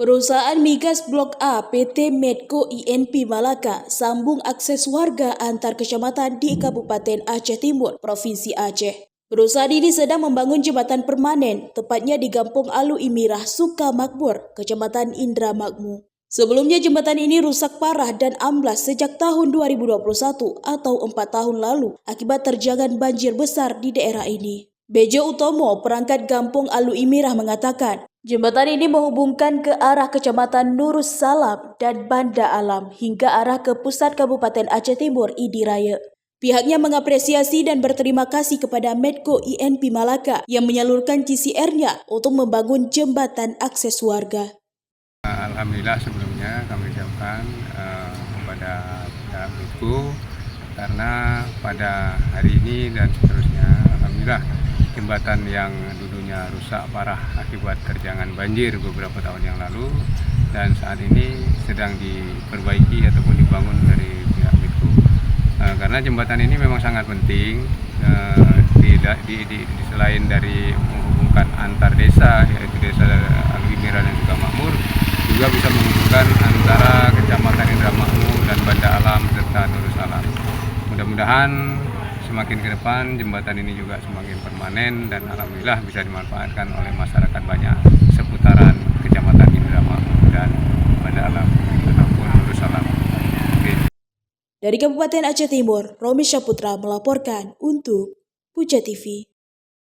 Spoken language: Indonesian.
Perusahaan migas Blok A PT Medco INP Malaka sambung akses warga antar kecamatan di Kabupaten Aceh Timur, Provinsi Aceh. Perusahaan ini sedang membangun jembatan permanen, tepatnya di Kampung Alu Imirah, Sukamakmur, Kecamatan Indramakmu. Sebelumnya jembatan ini rusak parah dan amblas sejak tahun 2021 atau 4 tahun lalu akibat terjangan banjir besar di daerah ini. Bejo Utomo, perangkat Kampung Alu Imirah mengatakan, jembatan ini menghubungkan ke arah Kecamatan Nurus Salam dan Banda Alam hingga arah ke pusat Kabupaten Aceh Timur Idiraya. Pihaknya mengapresiasi dan berterima kasih kepada Medco INP Malaka yang menyalurkan CCR-nya untuk membangun jembatan akses warga. Alhamdulillah sebelumnya kami ucapkan kepada pihak Medco karena pada hari ini dan seterusnya alhamdulillah jembatan yang dulunya rusak parah akibat terjangan banjir beberapa tahun yang lalu dan saat ini sedang diperbaiki ataupun dibangun dari pihak Medco. Karena jembatan ini memang sangat penting selain dari menghubungkan antar desa yaitu desa Alu Imirah dan Sukamakmur, juga bisa menghubungkan antara Kecamatan Indramakmu dan Banda Alam serta Nurus Salam. Mudah-mudahan semakin ke depan jembatan ini juga semakin permanen dan alhamdulillah bisa dimanfaatkan oleh masyarakat banyak seputaran Kecamatan Indramakmu dan Banda Alam ataupun Nurus Salam. Dari Kabupaten Aceh Timur, Romi Syaputra melaporkan untuk Puja TV.